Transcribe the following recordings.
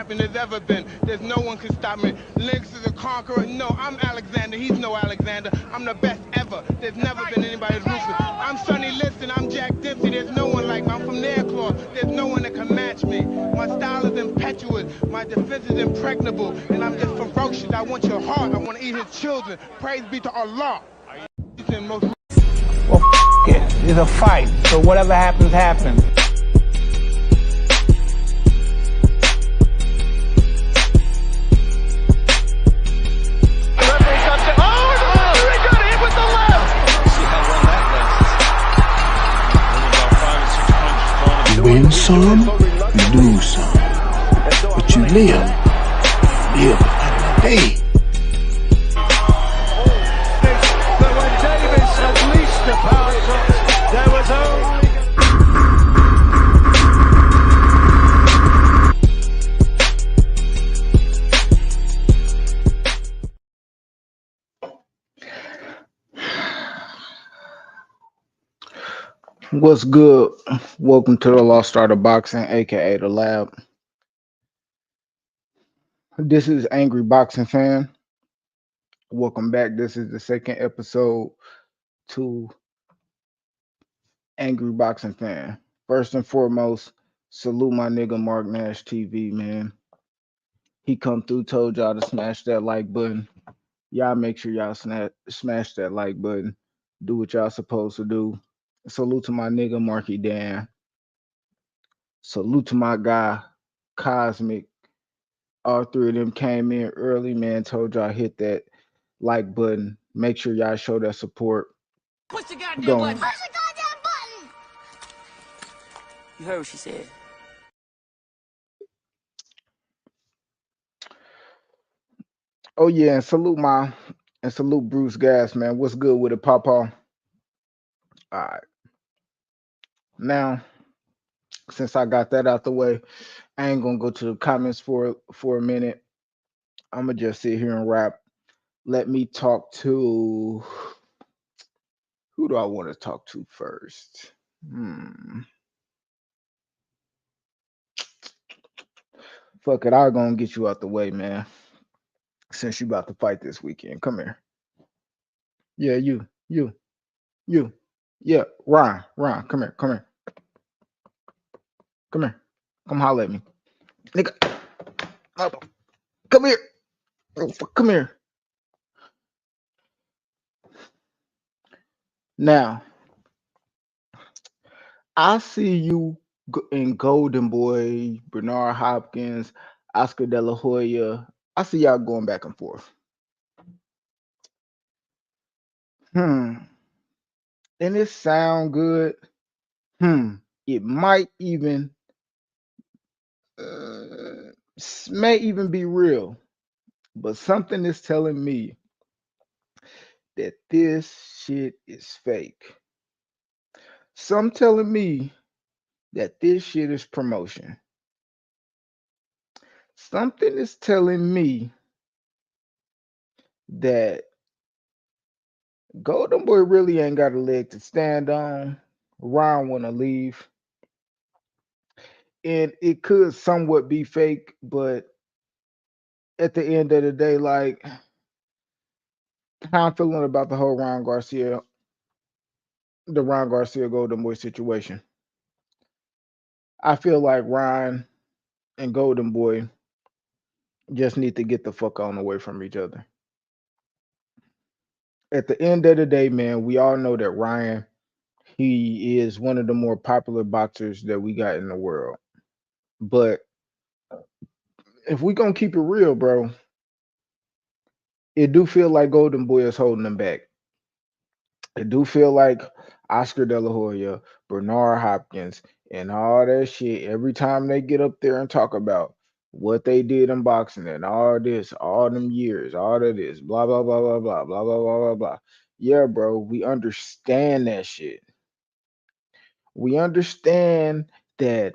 champion there's ever been. There's no one can stop me. Lynx is a conqueror. No, I'm Alexander. He's no Alexander. I'm the best ever. There's never been anybody as ruthless. I'm Sonny Liston. I'm Jack Dempsey. There's no one like me. I'm from Nairclaw. There's no one that can match me. My style is impetuous. My defense is impregnable. And I'm just ferocious. I want your heart. I want to eat his children. Praise be to Allah. Well, it. It's a fight. So whatever happens, happens. You win some, you lose some. But you live another day. What's good? Welcome to the Lost Art of Boxing, aka the Lab. This is Angry Boxing Fan. Welcome back. This is the second episode to Angry Boxing Fan. First and foremost, salute my nigga Mark Nash TV, man. He come through, told y'all to smash that like button. Y'all make sure y'all smash that like button. Do what y'all supposed to do. Salute to my nigga Marky Dan. Salute to my guy Cosmic. All three of them came in early, man. Told y'all hit that like button. Make sure y'all show that support. Push the goddamn button. Push the goddamn button. You heard what she said. Oh yeah, and salute Bruce Gas, man. What's good with it, Papa? All right. Now, since I got that out the way, I ain't gonna go to the comments for a minute. I'm gonna just sit here and rap. Let me talk to who do I want to talk to first? Fuck it, I'm gonna get you out the way, man. Since you about to fight this weekend, come here. Yeah, you. Yeah, Ryan, come here. Come here. Come holler at me. Nigga. Come here. Come here. Now, I see you in Golden Boy, Bernard Hopkins, Oscar De La Hoya. I see y'all going back and forth. And it sound good. It might even may even be real, but something is telling me that this shit is fake. Some telling me that this shit is promotion. Something is telling me that Golden Boy really ain't got a leg to stand on. Ron want to leave. And it could somewhat be fake, but at the end of the day, like, how I'm feeling about the whole Ron Garcia Golden Boy situation. I feel like Ron and Golden Boy just need to get the fuck on away from each other. At the end of the day, man, we all know that Ryan, he is one of the more popular boxers that we got in the world. But if we gonna keep it real, bro, it do feel like Golden Boy is holding them back. It do feel like Oscar De La Hoya, Bernard Hopkins, and all that shit. Every time they get up there and talk about what they did in boxing and all this, all them years, all of this, blah blah blah blah blah blah blah blah blah blah. Yeah, bro, we understand that shit. We understand that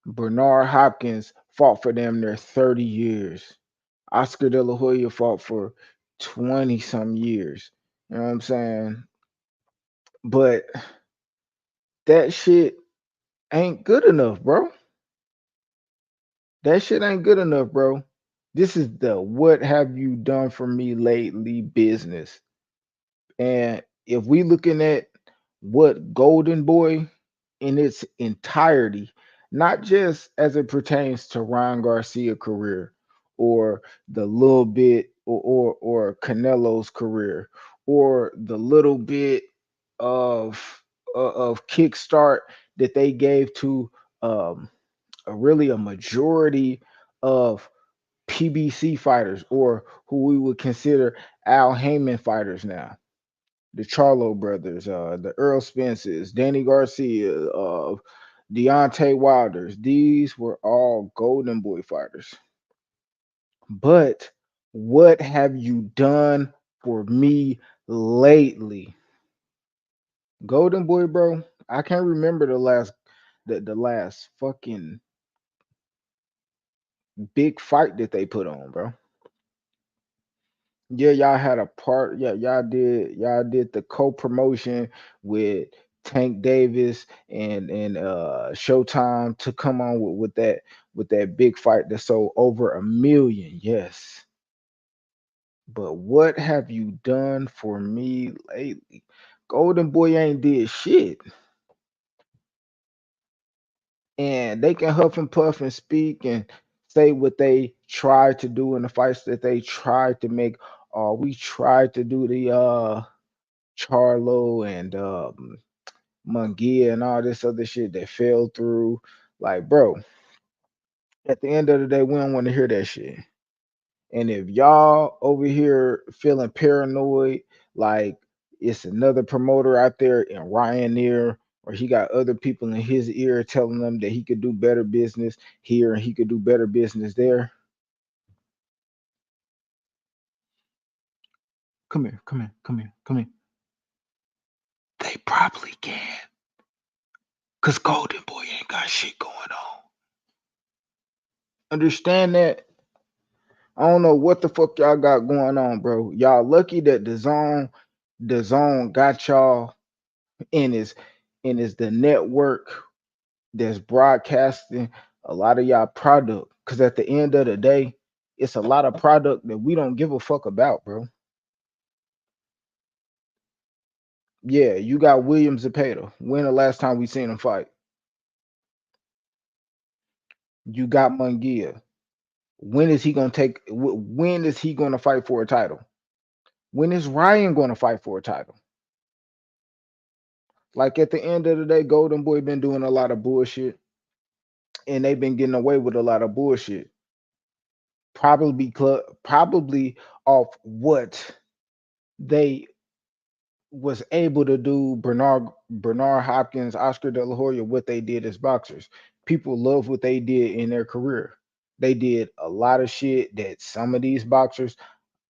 Bernard Hopkins fought for damn near 30 years. Oscar De La Hoya fought for 20 some years. You know what I'm saying? But that shit ain't good enough, bro. That shit ain't good enough, bro. This is the what have you done for me lately business. And if we looking at what Golden Boy in its entirety, not just as it pertains to Ryan Garcia career or the little bit or Canelo's career or the little bit of kickstart that they gave to um really a majority of PBC fighters or who we would consider Al Heyman fighters now, the Charlo brothers, the Earl Spences, Danny Garcia, Deontay Wilders. These were all Golden Boy fighters. But what have you done for me lately? Golden Boy, bro. I can't remember the last fucking big fight that they put on, bro. Yeah, y'all had a part. Yeah, y'all did the co-promotion with Tank Davis and Showtime to come on with that big fight that sold over 1 million. Yes. But what have you done for me lately? Golden Boy ain't did shit. And they can huff and puff and speak and say what they tried to do in the fights that they tried to make. We tried to do the Charlo and Munguia and all this other shit that fell through. Like, bro, at the end of the day, we don't want to hear that shit. And if y'all over here feeling paranoid, like it's another promoter out there in Ryan ear, or he got other people in his ear telling them that he could do better business here and he could do better business there. Come here, come here, come here, come here. They probably can. Cause Golden Boy ain't got shit going on. Understand that? I don't know what the fuck y'all got going on, bro. Y'all lucky that the zone got y'all and is the network that's broadcasting a lot of y'all product. Cause at the end of the day, it's a lot of product that we don't give a fuck about, bro. Yeah, you got William Zepeda. When the last time we seen him fight? You got Munguia. When is he gonna fight for a title? When is Ryan gonna fight for a title? Like at the end of the day, Golden Boy been doing a lot of bullshit, and they've been getting away with a lot of bullshit. Probably off what they was able to do. Bernard Hopkins, Oscar De La Hoya, what they did as boxers. People love what they did in their career. They did a lot of shit that some of these boxers,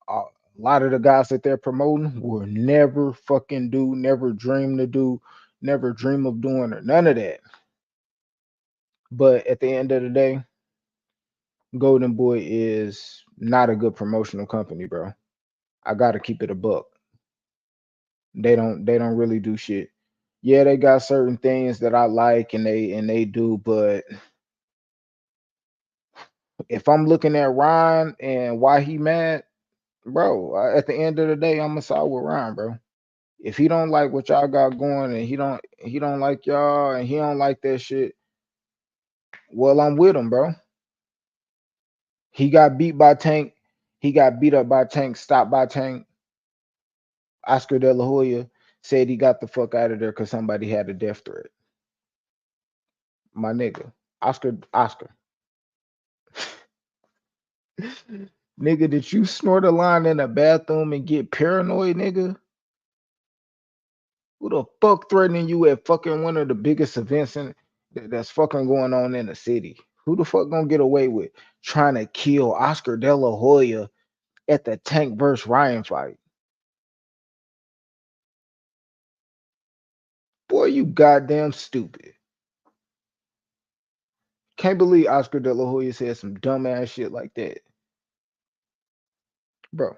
a lot of the guys that they're promoting, will never fucking do, never dream to do, never dream of doing, or none of that. But at the end of the day, Golden Boy is not a good promotional company, bro. I gotta keep it a buck. They don't really do shit. Yeah, they got certain things that I like and they do, but if I'm looking at Ryan and why he mad, bro, at the end of the day, I'm gonna side with Ryan, bro. If he don't like what y'all got going and he don't like y'all and he don't like that shit, well, I'm with him, bro. He got beat by Tank. He got beat up by Tank, stopped by Tank. Oscar De La Hoya said he got the fuck out of there because somebody had a death threat. My nigga, Oscar. Nigga, did you snort a line in a bathroom and get paranoid, nigga? Who the fuck threatening you at fucking one of the biggest events that's fucking going on in the city? Who the fuck gonna get away with trying to kill Oscar De La Hoya at the Tank versus Ryan fight? Boy, you goddamn stupid. Can't believe Oscar De La Hoya said some dumbass shit like that, bro.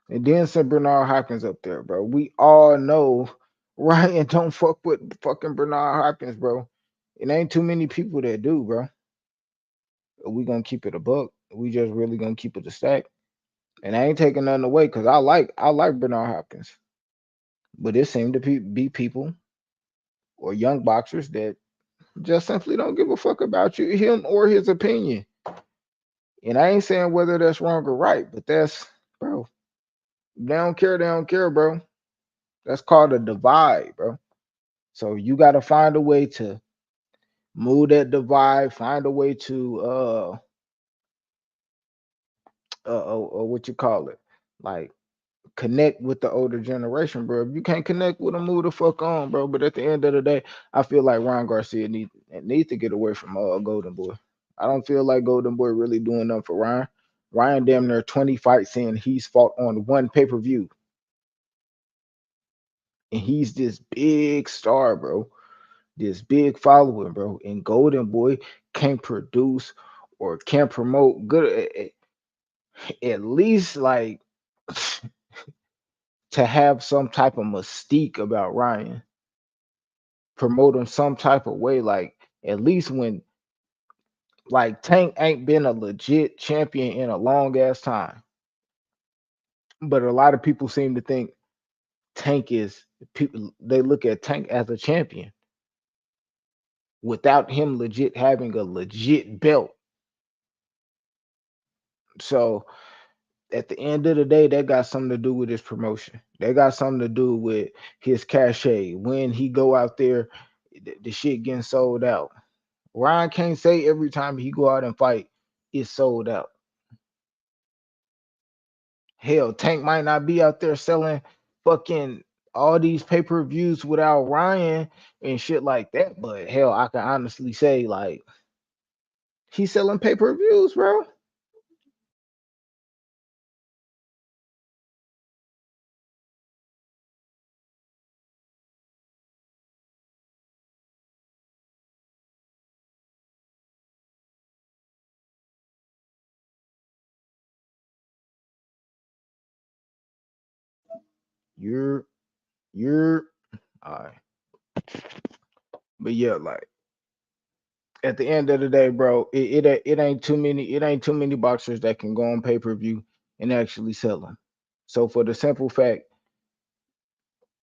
And then some Bernard Hopkins up there, bro. We all know Ryan don't fuck with fucking Bernard Hopkins, bro. It ain't too many people that do, bro. We gonna keep it a buck. We just really gonna keep it a stack. And I ain't taking nothing away because I like Bernard Hopkins, but it seemed to be people or young boxers that just simply don't give a fuck about him or his opinion. And I ain't saying whether that's wrong or right, but that's, bro. They don't care. They don't care, bro. That's called a divide, bro. So you got to find a way to move that divide. Find a way to what you call it, like connect with the older generation, bro. If you can't connect with them, move the fuck on, bro. But at the end of the day, I feel like Ryan Garcia needs to get away from Golden Boy. I don't feel like Golden Boy really doing nothing for Ryan. Ryan damn near 20 fights in, he's fought on one pay-per-view. And he's this big star, bro. This big following, bro. And Golden Boy can't produce or can't promote good at least like to have some type of mystique about Ryan, promote him some type of way. Like at least when like Tank ain't been a legit champion in a long ass time. But a lot of people seem to think Tank is people they look at Tank as a champion without him legit having a legit belt. So at the end of the day, that got something to do with his promotion. That got something to do with his cachet. When he go out there, the shit getting sold out. Ryan can't say every time he go out and fight, it's sold out. Hell, Tank might not be out there selling fucking all these pay-per-views without Ryan and shit like that. But hell, I can honestly say like he's selling pay-per-views, bro. You're you're all right. But yeah, like at the end of the day, bro, it ain't too many boxers that can go on pay-per-view and actually sell them. So for the simple fact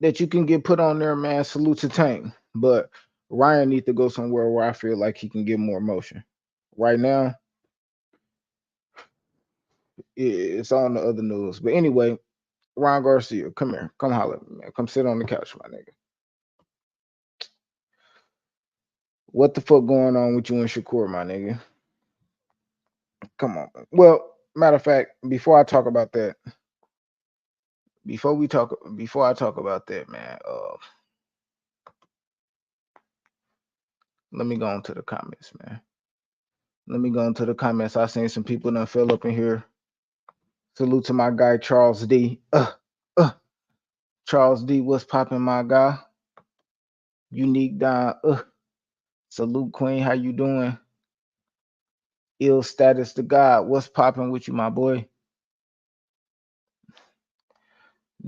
that you can get put on there, man, salute to Tank. But Ryan needs to go somewhere where I feel like he can get more motion. Right now, it's on the other news. But anyway, Ryan Garcia, come here. Come holler at me, man. Come sit on the couch, my nigga. What the fuck going on with you and Shakur, my nigga? Come on. Well, matter of fact, before I talk about that, before I talk about that, man, let me go into the comments, man. Let me go into the comments. I seen some people that fell up in here. Salute to my guy Charles D. Charles D, what's popping, my guy? Unique Don. Salute Queen, how you doing? Ill status to God. What's popping with you, my boy?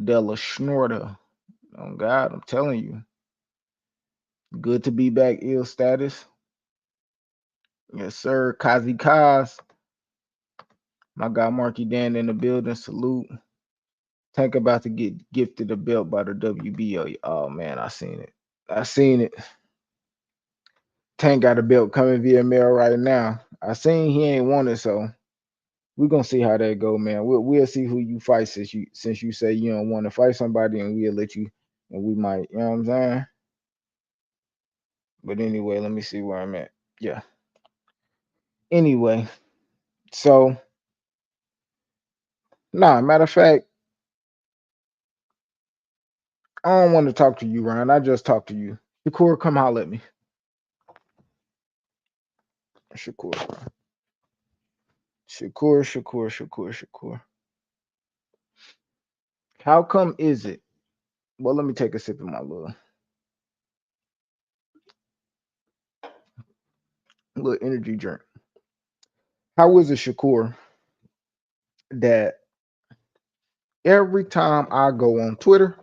Della Schnorter. Oh God, I'm telling you. Good to be back, ill status. Yes, sir. Kazi Kaz. My guy Marky Dan in the building. Salute. Tank about to get gifted a belt by the WBO. Oh man, I seen it. I seen it. Tank got a belt coming via mail right now. I seen he ain't want it, so we're gonna see how that go, man. We'll see who you fight since you say you don't want to fight somebody, and we'll let you, and we might, you know what I'm saying? But anyway, let me see where I'm at. Yeah. Anyway, so matter of fact, I don't want to talk to you, Ryan. I just talked to you. Shakur, come holler at me. Shakur, bro. Shakur. How come is it? Well, let me take a sip of my little energy drink. How is it, Shakur, that every time I go on Twitter,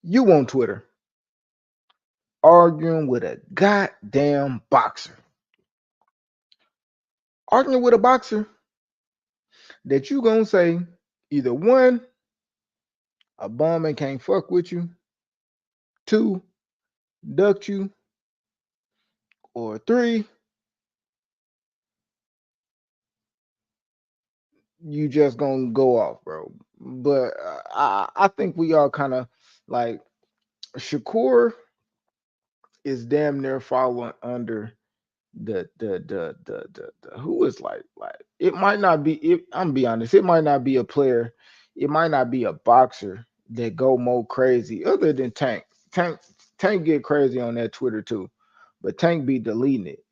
you on Twitter arguing with a goddamn boxer? Arguing with a boxer that you gonna say either one, a bum and can't fuck with you, two, ducked you, or three, you just gonna go off, bro. But I think we all kind of like Shakur is damn near following under the who is like it might not be it, I'm be honest, it might not be a player, it might not be a boxer that go more crazy other than Tank. Tank Tank get crazy on that Twitter too, but Tank be deleting it.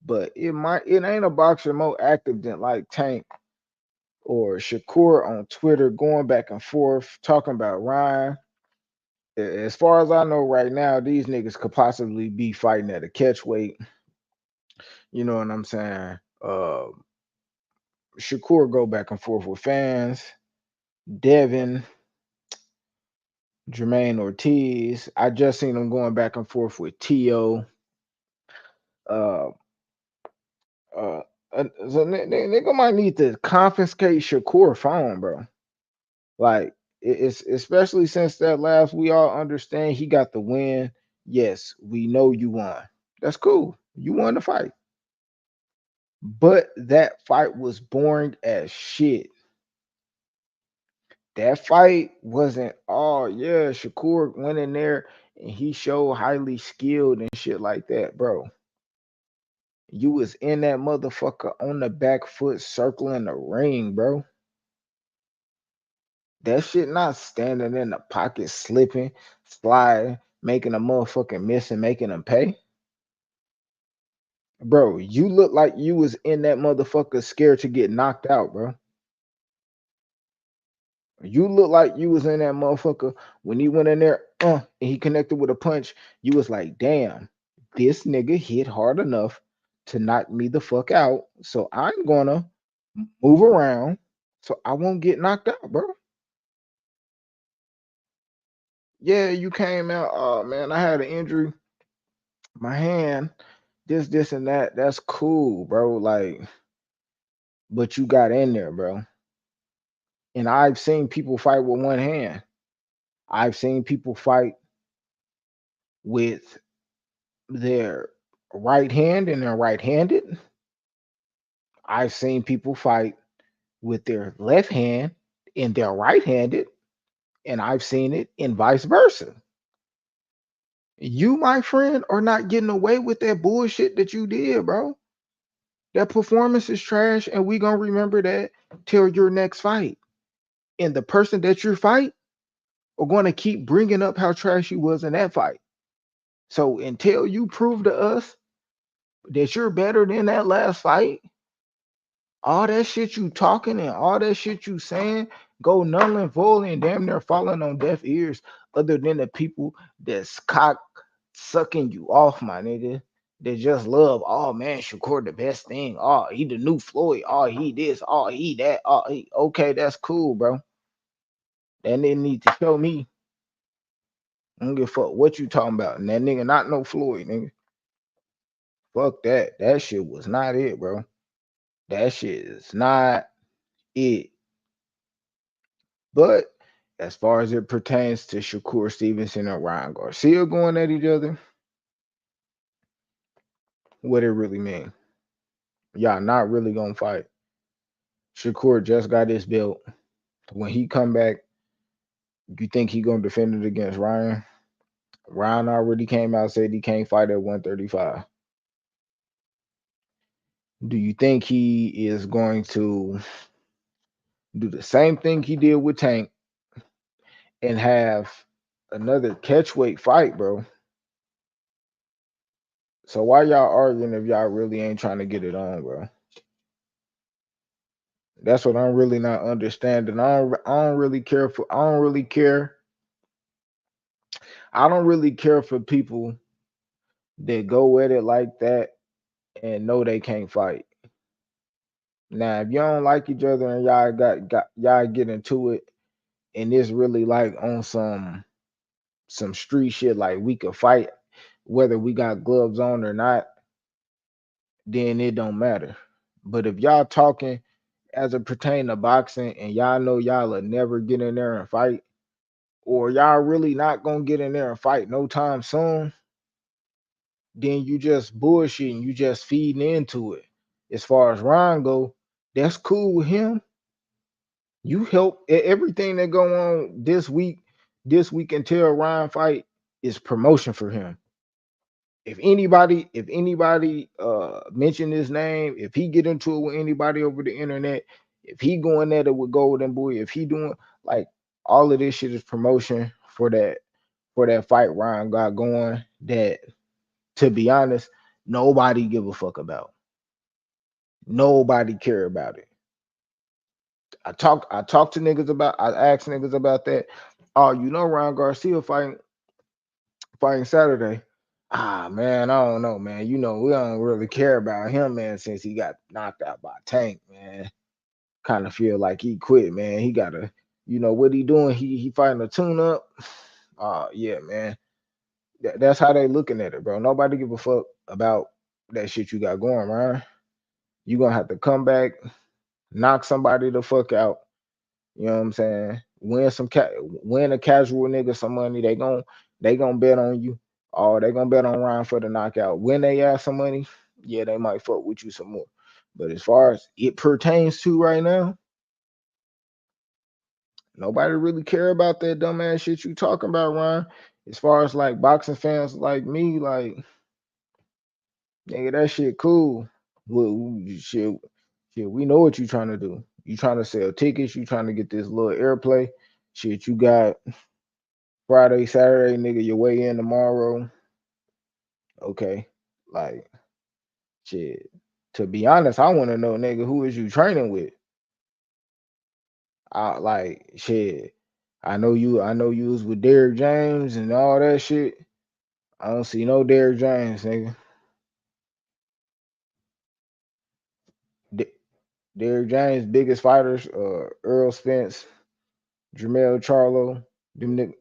But it ain't a boxer more active than like Tank or Shakur on Twitter going back and forth talking about Ryan. As far as I know right now, these niggas could possibly be fighting at a catch weight. You know what I'm saying? Shakur go back and forth with fans. Devin, Jermaine Ortiz. I just seen him going back and forth with Tio. Uh, so nigga might need to confiscate Shakur phone, bro. Like it's especially since that last we all understand he got the win. Yes, we know you won. That's cool. You won the fight. But that fight was boring as shit. That fight wasn't, oh yeah, Shakur went in there and he showed highly skilled and shit like that, bro. You was in that motherfucker on the back foot circling the ring, bro. That shit not standing in the pocket, slipping, sliding, making a motherfucking miss and making them pay. Bro, you look like you was in that motherfucker scared to get knocked out, bro. You look like you was in that motherfucker when he went in there and he connected with a punch. You was like, damn, this nigga hit hard enough to knock me the fuck out. So I'm gonna move around so I won't get knocked out, bro. Yeah, you came out. Oh man, I had an injury. My hand, this, and that. That's cool, bro. Like, but you got in there, bro. And I've seen people fight with one hand. I've seen people fight with their right hand and they're right-handed. I've seen people fight with their left hand and they're right-handed, and I've seen it in vice versa. You, my friend, are not getting away with that bullshit that you did, bro. That performance is trash, and we gonna remember that till your next fight. And the person that you fight are gonna keep bringing up how trash you was in that fight. So until you prove to us that you're better than that last fight, all that shit you talking and all that shit you saying go null and void and damn near falling on deaf ears, other than the people that's cock sucking you off, my nigga. They just love, oh man, Shakur the best thing. Oh, he the new Floyd. Oh, he this. Oh, he that. Oh, he okay, that's cool, bro. Then they need to show me. I don't give a fuck what you talking about. And that nigga not no Floyd, nigga. Fuck that. That shit was not it, bro. That shit is not it. But as far as it pertains to Shakur Stevenson and Ryan Garcia going at each other, what it really mean? Y'all not really gonna fight. Shakur just got his belt. When he come back, you think he gonna defend it against Ryan? Ryan already came out said he can't fight at 135. Do you think he is going to do the same thing he did with Tank and have another catchweight fight, bro? So why y'all arguing if y'all really ain't trying to get it on, bro? That's what I'm really not understanding. I don't really care for. I don't really care. I don't really care for people that go at it like that and know they can't fight. Now, if you don't like each other and y'all got y'all get into it, and it's really like on some street shit, like we could fight whether we got gloves on or not, then it don't matter. But if y'all talking as it pertain to boxing and y'all know y'all will never get in there and fight, or y'all really not gonna get in there and fight no time soon, then you just bullshitting, you just feeding into it. As far as Ryan go, that's cool with him. You help everything that go on this week until Ryan fight is promotion for him. If anybody mention his name, if he get into it with anybody over the internet, if he going at it with Golden Boy, if he doing like all of this shit is promotion for that fight Ryan got going that, to be honest, nobody give a fuck about. Nobody care about it. I talked to niggas about, I asked niggas about that. Oh, you know Ryan Garcia fighting Saturday. Ah man, I don't know, man. You know, we don't really care about him, man, since he got knocked out by Tank, man. Kind of feel like he quit, man. He gotta, you know, what he doing? He fighting a tune up. Yeah, man. That's how they looking at it, bro. Nobody give a fuck about that shit you got going, Ryan. You gonna have to come back, knock somebody the fuck out. You know what I'm saying? Win a casual nigga some money. They gonna bet on you. Oh, they gonna bet on Ryan for the knockout. When they ask some money, yeah, they might fuck with you some more. But as far as it pertains to right now, nobody really care about that dumbass shit you talking about, Ryan. As far as like boxing fans like me, like nigga, that shit cool. Well, shit, we know what you trying to do. You trying to sell tickets. You trying to get this little airplay. Shit, you got Friday, Saturday, nigga, your way in tomorrow. Okay. Like, shit. To be honest, I want to know, nigga, who is you training with? Like, shit. I know you was with Derrick James and all that shit. I don't see no Derrick James, nigga. D- Derrick James, biggest fighters, Earl Spence, Jermell Charlo, them niggas.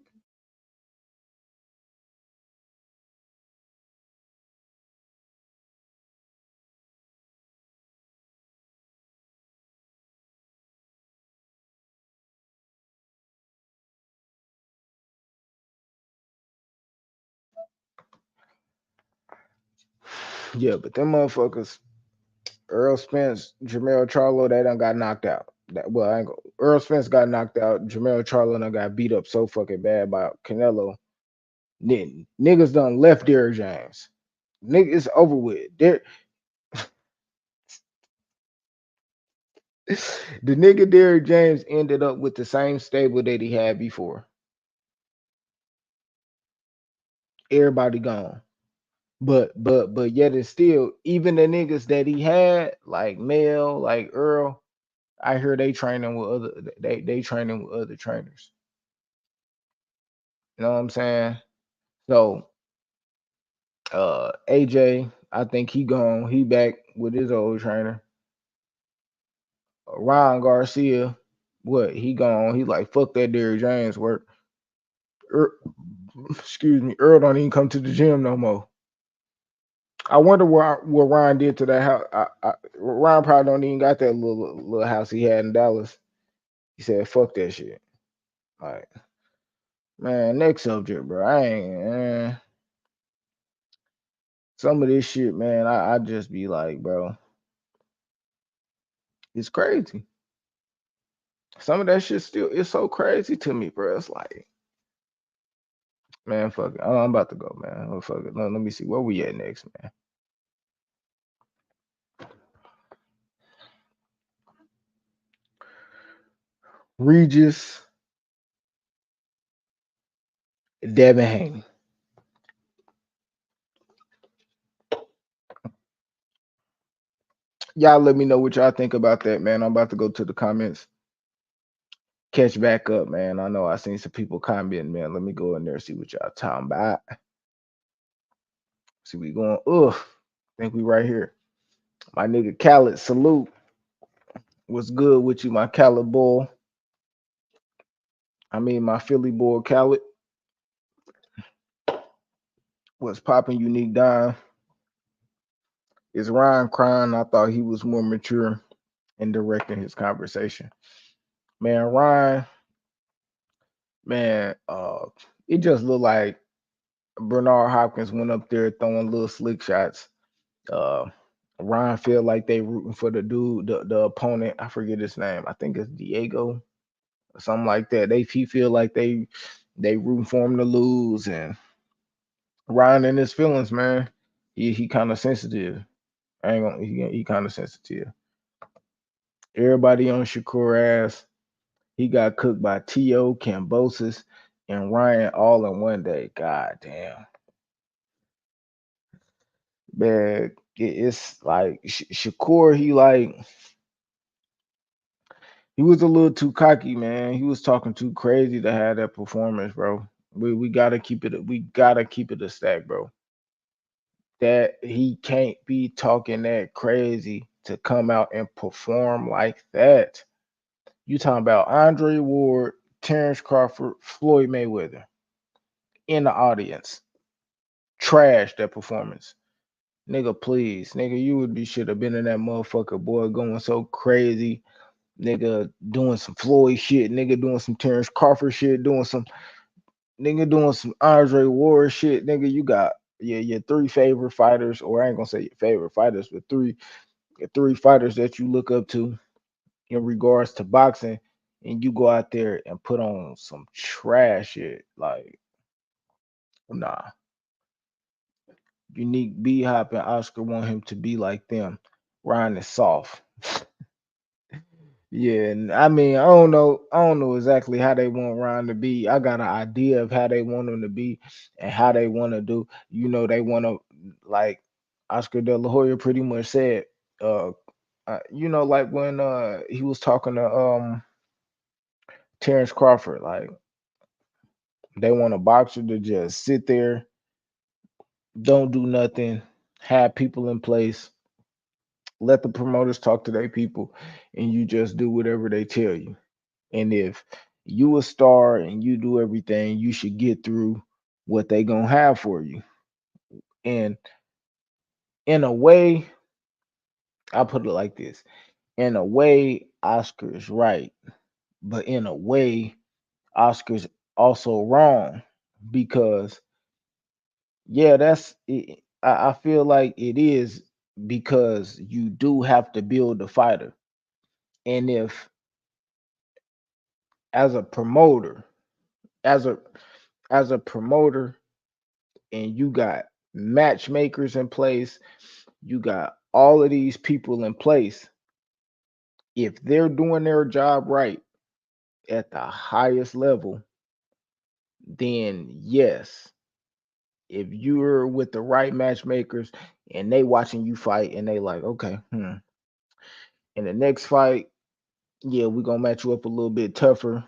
Yeah, but them motherfuckers, Earl Spence, Jermell Charlo, they done got knocked out. Well, I ain't go, Earl Spence got knocked out. Jermell Charlo done got beat up so fucking bad by Canelo. Niggas done left Derrick James. Nigga, it's over with. The nigga Derrick James ended up with the same stable that he had before. Everybody gone. But yet it's still, even the niggas that he had, like Mel, like Earl, I hear they training with other trainers. You know what I'm saying? So AJ, I think he gone. He back with his old trainer. Ryan Garcia, what he gone? He like fuck that Derrick James work. Er, excuse me, Earl don't even come to the gym no more. I wonder what Ryan did to that house. Ryan probably don't even got that little house he had in Dallas. He said fuck that shit. Like man, next subject, bro. I ain't some of this shit, man. I just be like, bro, it's crazy. Some of that shit still is so crazy to me, bro. It's like, man, fuck it. I'm about to go, man. Oh, fuck it. Let me see where we at next, man. Regis, Devin Haney. Y'all let me know what y'all think about that, man. I'm about to go to the comments. Catch back up, man. I know I seen some people commenting, man. Let me go in there and see what y'all talking about. See we going. Ugh. Think we right here. My nigga Khaled, salute. What's good with you, my Khaled boy? I mean my Philly boy Khaled. What's popping, Unique Dime? Is Ryan crying? I thought he was more mature in directing his conversation. Man, Ryan, man, it just looked like Bernard Hopkins went up there throwing little slick shots. Uh, Ryan feel like they rooting for the dude, the opponent. I forget his name. I think it's Diego or something like that. He feel like they rooting for him to lose, and Ryan in his feelings, man. He kind of sensitive. I ain't gonna he kind of sensitive. Everybody on Shakur ass. He got cooked by T.O., Cambosis, and Ryan all in one day. God damn. Man, it's like Shakur, he was a little too cocky, man. He was talking too crazy to have that performance, bro. We gotta keep it. We gotta keep it a stack, bro. That he can't be talking that crazy to come out and perform like that. You talking about Andre Ward, Terrence Crawford, Floyd Mayweather in the audience. Trash that performance. Nigga, please. Nigga, you would be should have been in that motherfucker, boy, going so crazy. Nigga doing some Floyd shit, nigga doing some Terrence Crawford shit, doing some Andre Ward shit. Nigga, you got your three favorite fighters, or I ain't gonna say your favorite fighters, but three fighters that you look up to in regards to boxing, and you go out there and put on some trash shit. Like, nah. Unique B Hop and Oscar want him to be like them. Ryan is soft. Yeah, and I mean, I don't know exactly how they want Ryan to be. I got an idea of how they want him to be and how they want to do. You know, they want to like Oscar De La Hoya pretty much said. Uh, like when he was talking to Terrence Crawford, like they want a boxer to just sit there, don't do nothing, have people in place, let the promoters talk to their people, and you just do whatever they tell you. And if you a star and you do everything, you should get through what they gonna have for you. And in a way, I put it like this: in a way, Oscar is right, but in a way, Oscar's also wrong because yeah, that's it. I feel like it is because you do have to build a fighter, and if as a promoter, as a as a promoter, and you got matchmakers in place, you got all of these people in place. If they're doing their job right at the highest level, then yes. If you're with the right matchmakers and they watching you fight and they like, okay, in the next fight, yeah, we're gonna match you up a little bit tougher.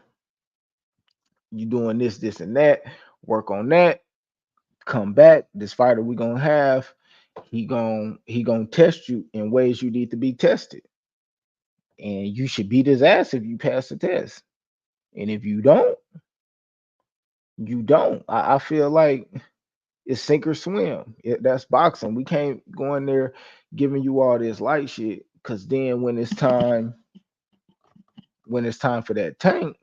You doing this, this, and that. Work on that. Come back. This fighter we gonna have, he gonna test you in ways you need to be tested, and you should beat his ass if you pass the test. And if you don't, you don't. I feel like it's sink or swim. That's boxing. We can't go in there giving you all this light shit because then when it's time for that tank,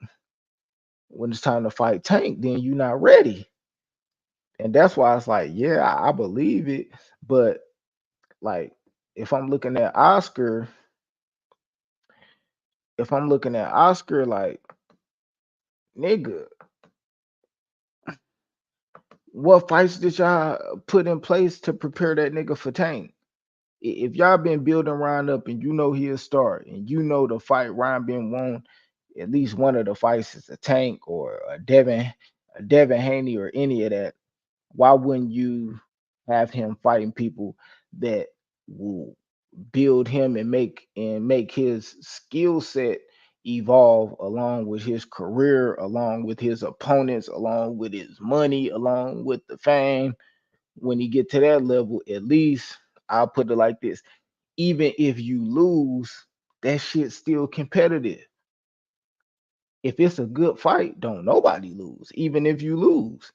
when it's time to fight Tank, then you're not ready. And that's why it's like, yeah, I believe it. But like if I'm looking at Oscar, like, nigga, what fights did y'all put in place to prepare that nigga for Tank? If y'all been building Ryan up and you know he'll start and you know the fight Ryan been won, at least one of the fights is a Tank or a Devin Haney or any of that, why wouldn't you have him fighting people that will build him and make his skill set evolve along with his career, along with his opponents, along with his money, along with the fame? When he get to that level, at least I'll put it like this: even if you lose, that shit's still competitive. If it's a good fight, don't nobody lose, even if you lose.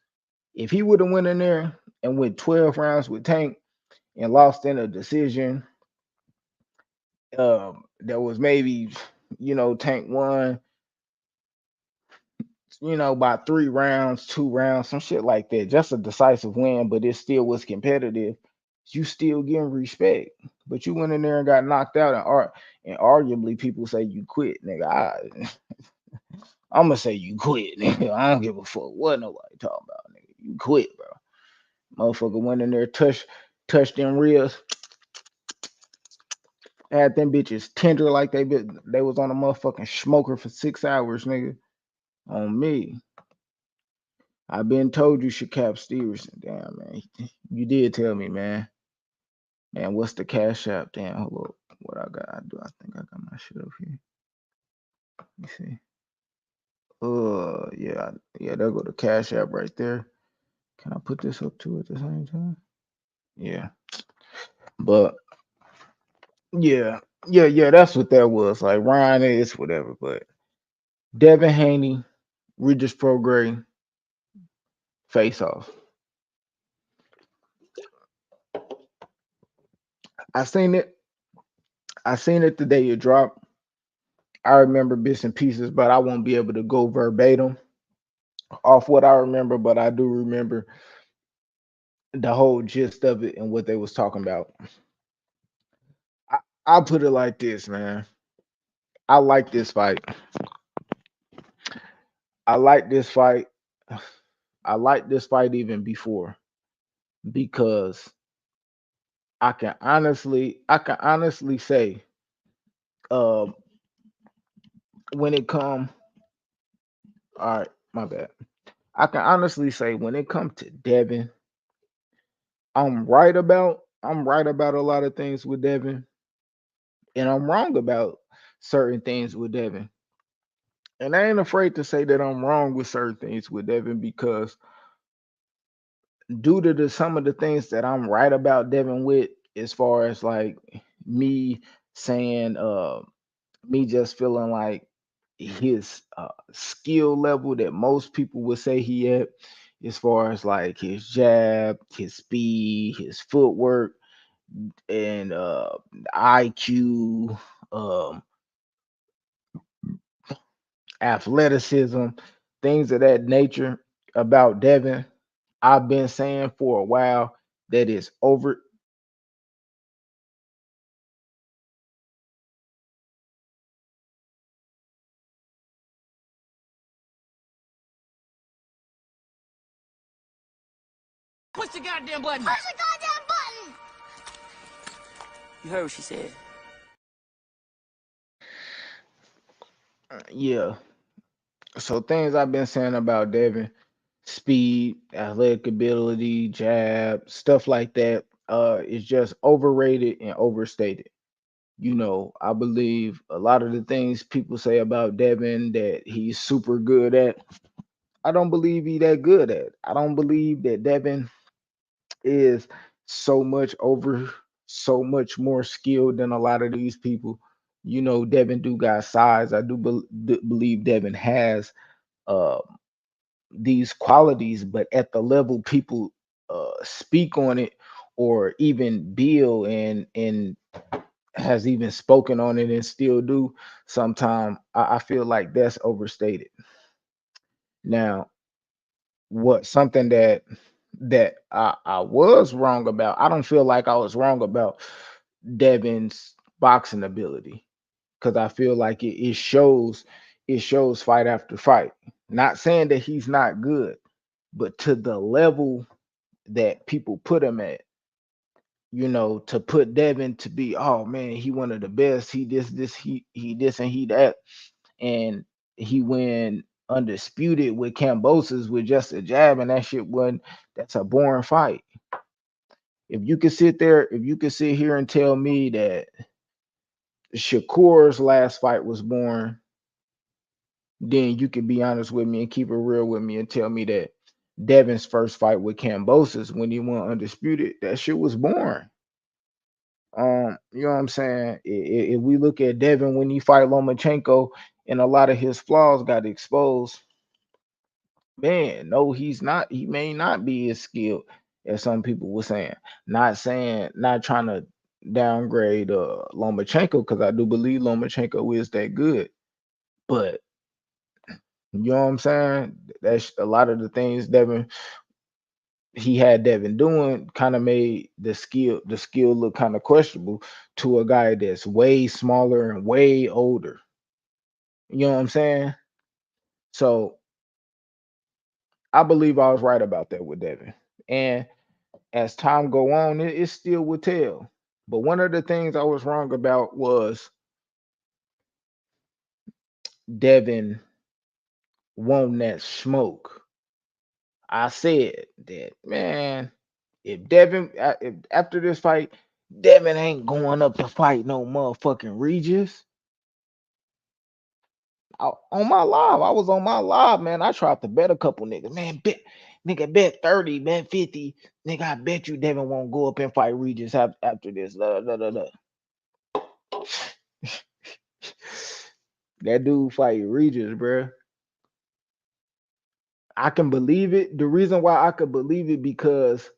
If he would have went in there and went 12 rounds with Tank and lost in a decision. There was maybe, Tank won, by 3 rounds, 2 rounds, some shit like that. Just a decisive win, but it still was competitive. You still getting respect, but you went in there and got knocked out, and arguably people say you quit, nigga. I'm gonna say you quit, nigga. I don't give a fuck what nobody talking about, nigga. You quit, bro. Motherfucker went in there, touched them ribs, had them bitches tender like they was on a motherfucking smoker for 6 hours, nigga. On me. I've been told you should cap Stevenson. Damn, man. You did tell me, man. Man, what's the cash app? Damn, hold up. What I got? I think I got my shit up here. Let me see. Yeah, there go the cash app right there. Can I put this up too at the same time? Yeah. But yeah, that's what that was. Like Ryan is whatever, but Devin Haney, Regis Prograis, face off. I seen it. I seen it the day it dropped. I remember bits and pieces, but I won't be able to go verbatim off what I remember, but I do remember the whole gist of it and what they was talking about. I, I'll put it like this, man. I like this fight. I like this fight. I like this fight even before because I can honestly say, uh, when it come, all right, my bad. I can honestly say when it comes to Devin, I'm right about a lot of things with Devin, and I'm wrong about certain things with Devin. And I ain't afraid to say that I'm wrong with certain things with Devin because due to some of the things that I'm right about Devin with, as far as like me saying, me just feeling like his skill level that most people would say he at, as far as like his jab, his speed, his footwork, and IQ, um, athleticism, things of that nature about Devin. I've been saying for a while that is over. Push the goddamn button. Push the goddamn button. You heard what she said. Yeah. So things I've been saying about Devin, speed, athletic ability, jab, stuff like that, is just overrated and overstated. I believe a lot of the things people say about Devin that he's super good at. I don't believe he that good at. I don't believe that Devin is so much more skilled than a lot of these people. Devin do got size. I do believe Devin has uh these qualities, but at the level people speak on it, or even Bill and has even spoken on it and still do sometimes, I feel like that's overstated. Now, what something that I was wrong about, I don't feel like I was wrong about Devin's boxing ability, because I feel like it shows fight after fight. Not saying that he's not good, but to the level that people put him at, to put Devin to be, oh man, he one of the best. He he this and he that, and he went undisputed with Cambosis with just a jab, and that shit wasn't. That's a boring fight. If you could sit here and tell me that Shakur's last fight was boring, then you can be honest with me and keep it real with me and tell me that Devin's first fight with Cambosis when he went undisputed, that shit was boring. You know what I'm saying? If we look at Devin when he fight Lomachenko and a lot of his flaws got exposed, man, no, he's not. He may not be as skilled as some people were saying. Not saying, not trying to downgrade Lomachenko, because I do believe Lomachenko is that good. But you know what I'm saying? That's a lot of the things Devin doing kind of made the skill look kind of questionable to a guy that's way smaller and way older. You know what I'm saying? So I believe I was right about that with Devin. And as time go on, it still would tell. But one of the things I was wrong about was Devin wanting that smoke. I said that, man, if after this fight, Devin ain't going up to fight no motherfucking Regis. On my live, I was on my live, man. I tried to bet a couple niggas, man. Bet 30, bet 50. Nigga, I bet you Devin won't go up and fight Regis after this. That dude fight Regis, bruh. I can believe it. The reason why I could believe it because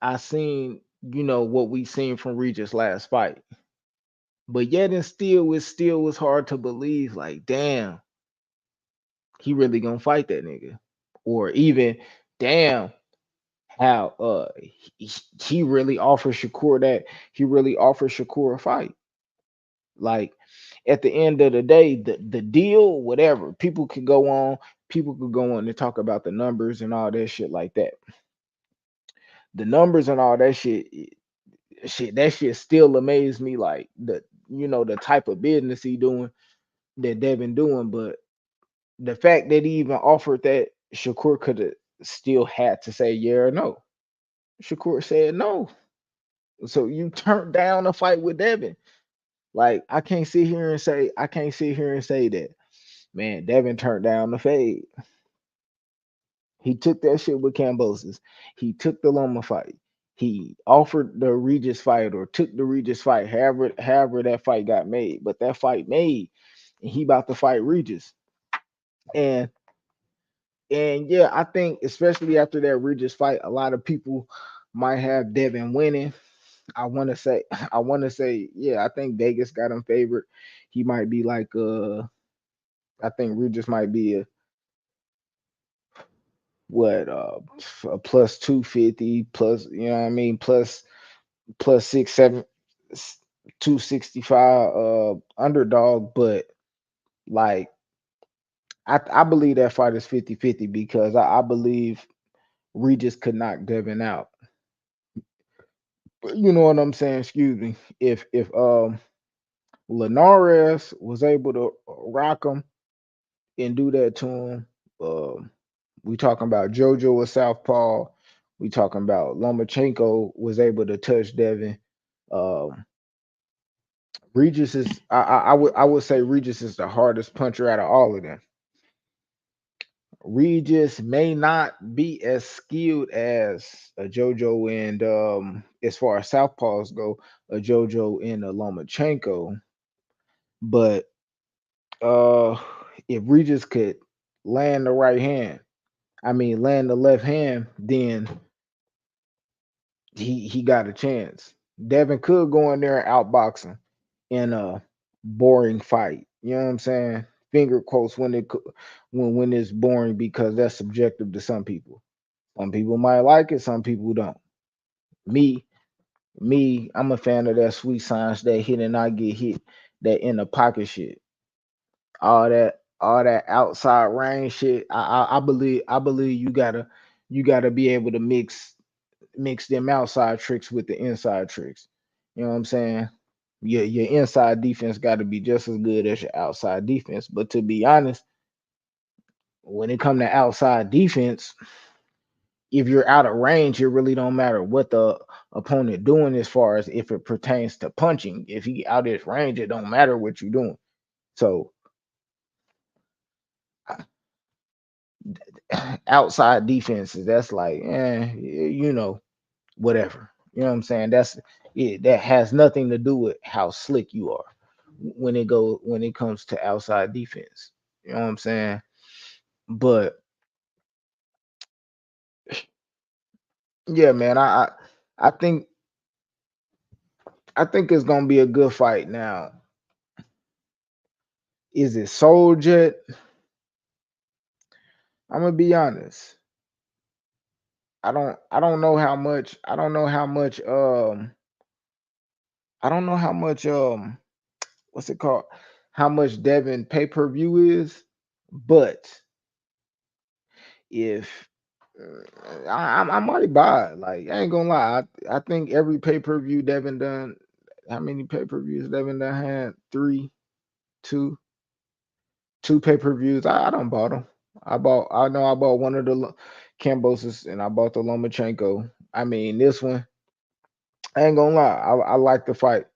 I seen, what we seen from Regis last fight. But yet and still was hard to believe. Like, damn, he really gonna fight that nigga. Or even, damn, how he really offered Shakur a fight. Like at the end of the day, the deal, whatever, people could go on and talk about the numbers and all that shit like that. The numbers and all that that shit still amazed me, like the type of business he doing, that Devin doing. But the fact that he even offered that, Shakur could have still had to say yeah or no. Shakur said no. So you turned down a fight with Devin. Like I can't sit here and say that. Man, Devin turned down the fade. He took that shit with Cambosis. He took the Loma fight. He offered the Regis fight or took the Regis fight, however that fight got made. But that fight made, and he about to fight Regis. And yeah, I think especially after that Regis fight, a lot of people might have Devin winning. I want to say, yeah, I think Vegas got him favored. He might be like, I think Regis might be what, a plus 250, plus, you know what I mean, plus 6 7 265 underdog. But like, I believe that fight is 50-50 because I believe Regis could knock Devin out. You know what I'm saying? Excuse me. If Linares was able to rock him and do that to him, we talking about JoJo or Southpaw. We talking about Lomachenko was able to touch Devin. Um, Regis is, I would say Regis is the hardest puncher out of all of them. Regis may not be as skilled as a JoJo and, as far as Southpaws go, a JoJo and a Lomachenko, but uh, if Regis could land the right hand, I mean land the left hand, then he got a chance. Devin could go in there and outbox him in a boring fight. You know what I'm saying? Finger quotes when it's boring, because that's subjective to some people. Some people might like it, some people don't. Me, I'm a fan of that sweet science, that hit and not get hit, that in the pocket shit. All that outside range shit. I believe you gotta be able to mix them outside tricks with the inside tricks. You know what I'm saying? Your inside defense got to be just as good as your outside defense. But to be honest, when it come to outside defense, if you're out of range, it really don't matter what the opponent doing, as far as if it pertains to punching. If he out of his range, it don't matter what you're doing. So outside defenses, that's like, whatever. You know what I'm saying? That's it. That has nothing to do with how slick you are when it comes to outside defense. You know what I'm saying? But Yeah, man. I think I think it's gonna be a good fight. Now, is it sold yet? I'm gonna be honest. I don't know how much I don't know how much what's it called? How much Devin pay-per-view is, but if I might buy it. Like I ain't gonna lie, I think every pay-per-view Devin done. How many pay-per-views Devin done had? Three, two, two pay-per-views. I don't bought them. I know I bought one of the Camboses and I bought the Lomachenko. I mean this one. I ain't gonna lie. I like the fight.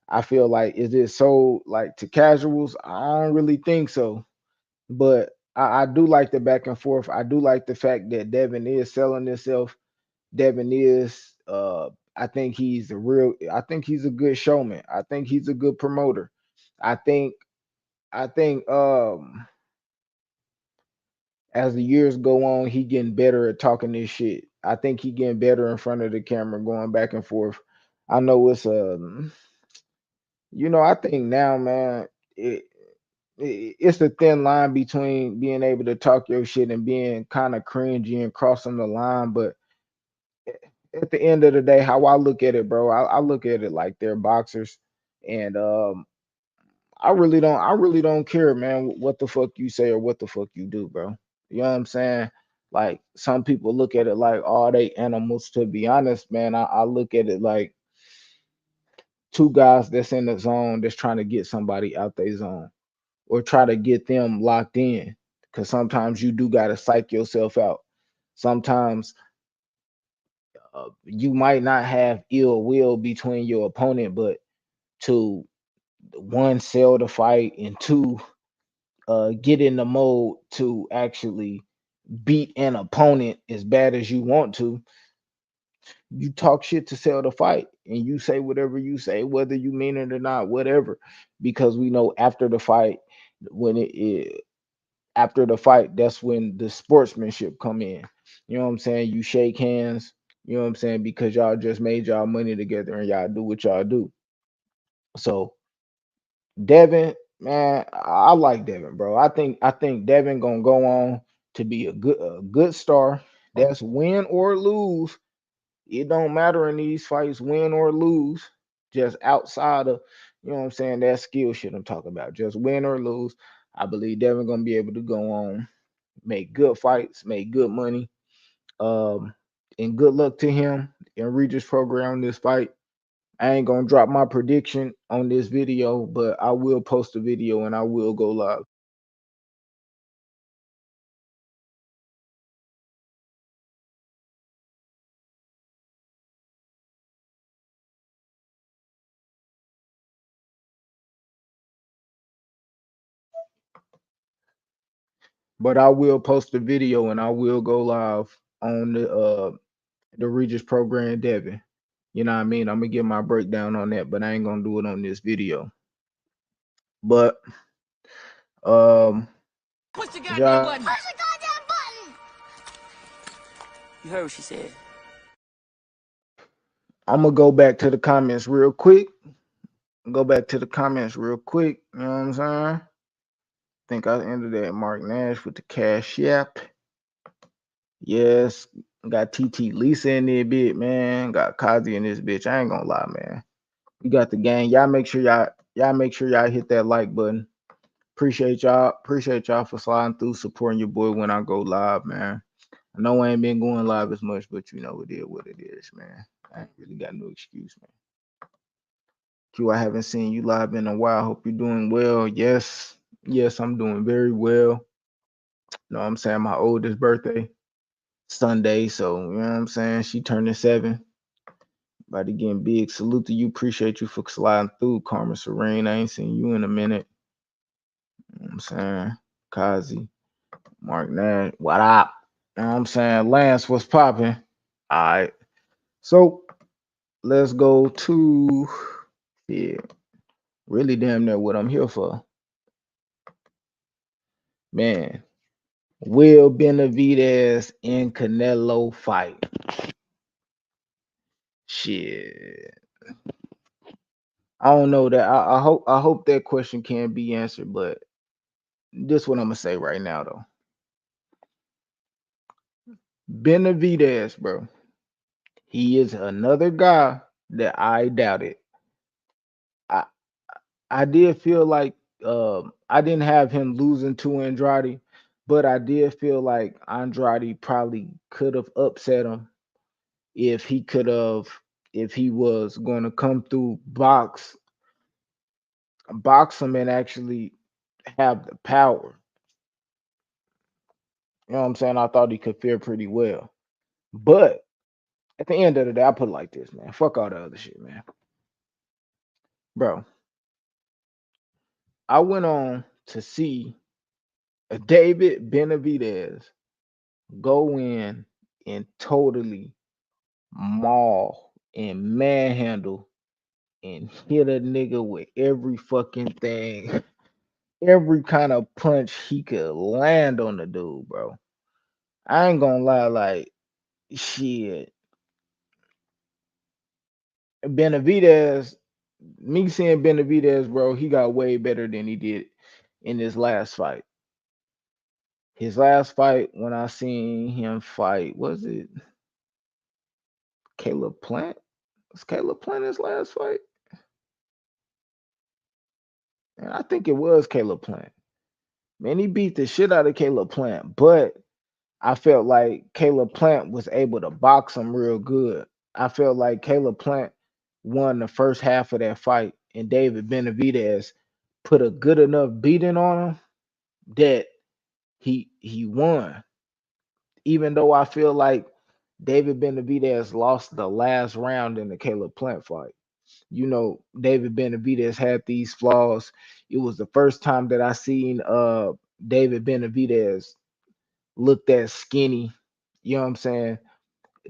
I feel like is it so like to casuals? I don't really think so. But I do like the back and forth. I do like the fact that Devin is selling himself. Devin is I think he's a real I think he's a good showman. I think he's a good promoter. I think I think as the years go on, he getting better at talking this shit. I think he getting better in front of the camera, going back and forth. I know it's I think now, man, it, it's the thin line between being able to talk your shit and being kind of cringy and crossing the line. But at the end of the day, how I look at it, bro, I look at it like they're boxers, and I really don't care, man, what the fuck you say or what the fuck you do, bro. You know what I'm saying? Like some people look at it like, oh, they animals. To be honest, man, I look at it like two guys that's in the zone that's trying to get somebody out their zone or try to get them locked in. Because sometimes you do gotta psych yourself out. Sometimes you might not have ill will between your opponent, but to one sell the fight and two get in the mode to actually beat an opponent as bad as you want to, you talk shit to sell the fight and you say whatever you say, whether you mean it or not, whatever. Because we know after the fight, when after the fight, that's when the sportsmanship come in. You know what I'm saying? You shake hands, you know what I'm saying, because y'all just made y'all money together and y'all do what y'all do. So Devin, man, I like Devin, bro. I think Devin gonna go on to be a good star. That's win or lose. It don't matter in these fights, win or lose. Just outside of, you know what I'm saying, that skill shit I'm talking about. Just win or lose. I believe Devin gonna be able to go on, make good fights, make good money. Um, and good luck to him in Regis program this fight. I ain't gonna drop my prediction on this video, but I will post a video and I will go live. But I will post a video and I will go live on the Regis program Devin. You know what I mean? I'm gonna get my breakdown on that, but I ain't gonna do it on this video. But um Push the goddamn y'all, button. Push the goddamn button. You heard what she said. I'm gonna go back to the comments real quick. Go back to the comments real quick. You know what I'm saying? Think I ended that Mark Nash with the cash app. Yes, got TT Lisa in there, bit man. Got Kazi in this bitch. I ain't gonna lie, man. We got the gang. Y'all make sure y'all hit that like button. Appreciate y'all. Appreciate y'all for sliding through, supporting your boy when I go live, man. I know I ain't been going live as much, but you know it is what it is, man. I ain't really got no excuse, man. Q, I haven't seen you live in a while. Hope you're doing well. Yes, yes, I'm doing very well. You know what I'm saying? My oldest birthday Sunday, so you know what I'm saying? She turning 7. About to get big. Salute to you. Appreciate you for sliding through, Karma Serene. I ain't seen you in a minute. You know what I'm saying? Kazi, Mark Nash, what up? You know what I'm saying? Lance, what's popping? All right. So let's go to, yeah, really damn near what I'm here for. Man, will Benavidez and Canelo fight? Shit. I don't know that. I hope that question can be answered, but this what I'm gonna say right now though. Benavidez, bro. He is another guy that I doubted. I I did feel like I didn't have him losing to Andrade, but I did feel like Andrade probably could have upset him if he could have if he was going to come through box him and actually have the power. You know what I'm saying? I thought he could fare pretty well. But at the end of the day, I put it like this, man. Fuck all the other shit, man. Bro, I went on to see David Benavidez go in and totally maul and manhandle and hit a nigga with every fucking thing, every kind of punch he could land on the dude, bro. I ain't gonna lie, like shit. Benavidez, me seeing Benavidez, bro, he got way better than he did in his last fight. His last fight, when I seen him fight, was it Caleb Plant? Was Caleb Plant his last fight? And I think it was Caleb Plant. Man, he beat the shit out of Caleb Plant, but I felt like Caleb Plant was able to box him real good. I felt like Caleb Plant won the first half of that fight, and David Benavidez put a good enough beating on him that he won. Even though I feel like David Benavidez lost the last round in the Caleb Plant fight. You know, David Benavidez had these flaws. It was the first time that I seen David Benavidez look that skinny. You know what I'm saying?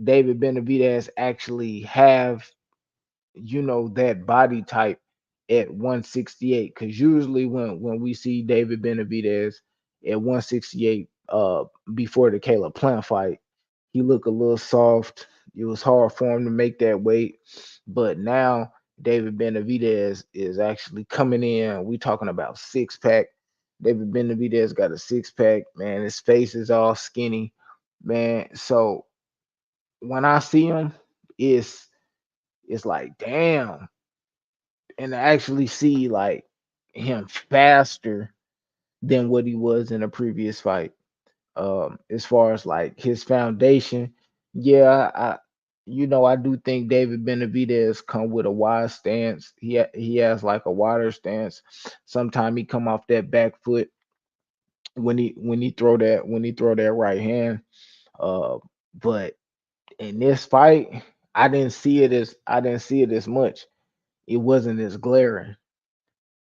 David Benavidez actually have, you know, that body type at 168. Because usually when we see David Benavidez at 168 before the Caleb Plant fight, he looked a little soft. It was hard for him to make that weight. But now David Benavidez is actually coming in. We talking about six pack. David Benavidez got a six pack, man. His face is all skinny, man. So when I see him, it's it's like damn, and to actually see like him faster than what he was in a previous fight. As far as like his foundation, yeah, you know, I do think David Benavidez come with a wide stance. He has like a wider stance. Sometimes he come off that back foot when he throw that right hand. Uh, but in this fight, I didn't see it as much. It wasn't as glaring,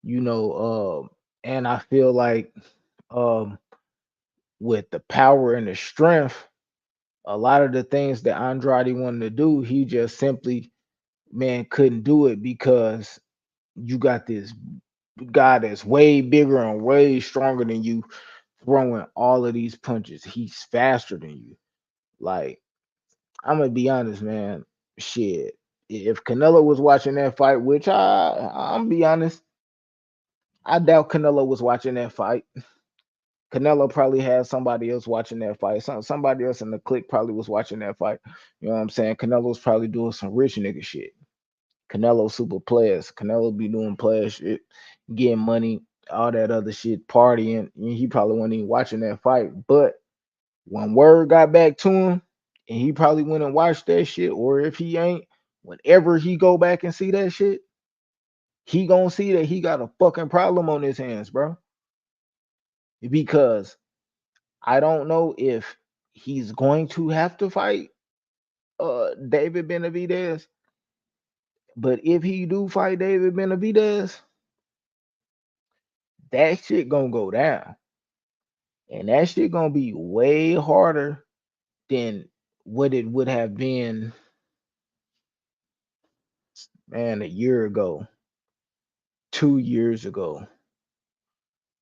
you know. And I feel like um with the power and the strength, a lot of the things that Andrade wanted to do, he just simply, man, couldn't do it because you got this guy that's way bigger and way stronger than you throwing all of these punches. He's faster than you. Like, I'm gonna be honest, man. Shit. If Canelo was watching that fight, which I'm be honest, I doubt Canelo was watching that fight. Canelo probably had somebody else watching that fight. Somebody else in the clique probably was watching that fight. You know what I'm saying? Canelo's probably doing some rich nigga shit. Canelo super players. Canelo be doing player shit, getting money, all that other shit, partying. And he probably wasn't even watching that fight. But when word got back to him, and he probably went and watched that shit, or if he ain't, whenever he go back and see that shit, he gonna see that he got a fucking problem on his hands, bro. Because I don't know if he's going to have to fight David Benavidez, but if he do fight David Benavidez, that shit gonna go down, and that shit gonna be way harder than what it would have been, man, a year ago, 2 years ago,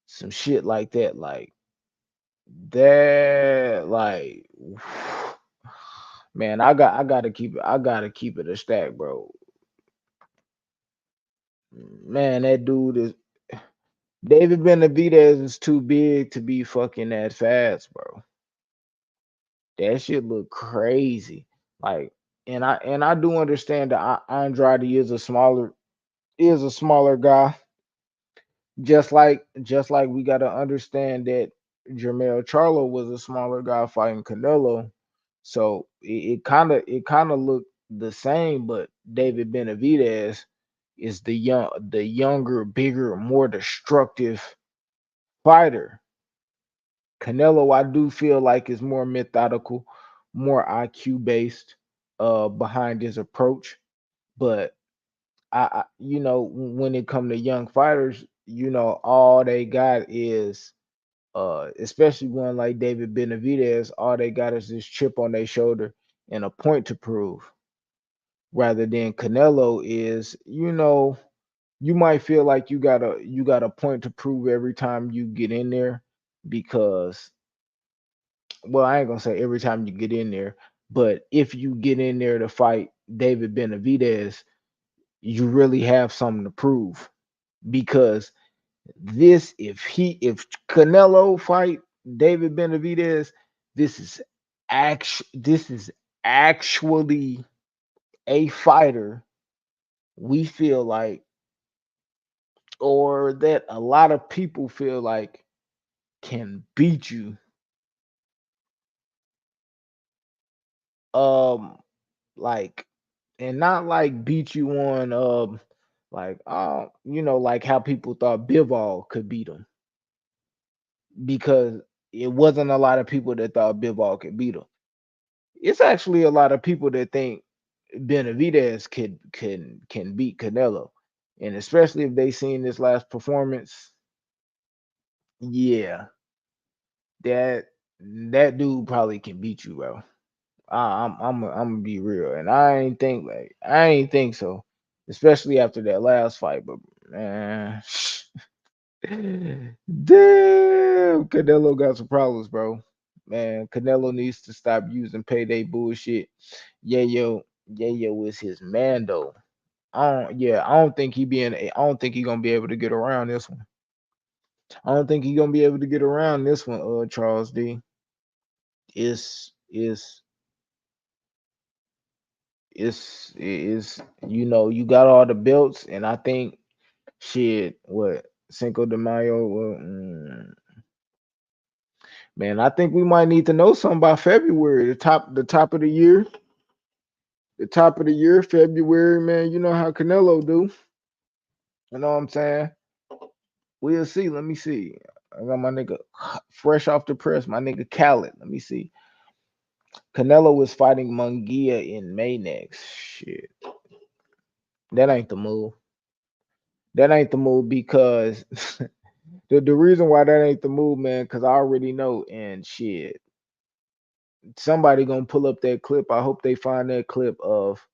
some shit like that, like that, like Man, I gotta keep it a stack, bro. Man, that dude is David Benavidez is too big to be fucking that fast, bro. That shit look crazy. Like, and I do understand that Andrade is a smaller guy. Just like we gotta understand that Jermell Charlo was a smaller guy fighting Canelo. So it kind of looked the same, but David Benavidez is the younger, bigger, more destructive fighter. Canelo, I do feel like is more methodical, more IQ based behind his approach. But when it come to young fighters, all they got is especially one like David Benavidez, all they got is this chip on their shoulder and a point to prove. Rather than Canelo is, you might feel like you got a point to prove every time you get in there because, well, I ain't gonna say every time you get in there, but if you get in there to fight David Benavidez, you really have something to prove because if Canelo fight David Benavidez, this is this is actually a fighter we feel like, or that a lot of people feel like can beat you. Um, like, and not like beat you on like like how people thought Bivol could beat him, because it wasn't a lot of people that thought Bivol could beat him. It's actually a lot of people that think Benavidez can beat Canelo, and especially if they seen this last performance. Yeah, that that dude probably can beat you, bro. I'm gonna be real, and I ain't think so, especially after that last fight. But man, damn, Canelo got some problems, bro. Man, Canelo needs to stop using payday bullshit. Yayo is his man though. I don't think he gonna be able to get around this one. I don't think he gonna be able to get around this one. Charles D. Is is you got all the belts, and I think shit. What Cinco de Mayo? Man, I think we might need to know something by February. The top of the year. The top of the year, February, man. You know how Canelo do. You know what I'm saying? We'll see. Let me see. I got my nigga fresh off the press. My nigga Khaled. Let me see. Canelo is fighting Munguia in May next. Shit, that ain't the move. That ain't the move because the reason why that ain't the move, man, because I already know, and shit, somebody gonna pull up that clip. I hope they find that clip of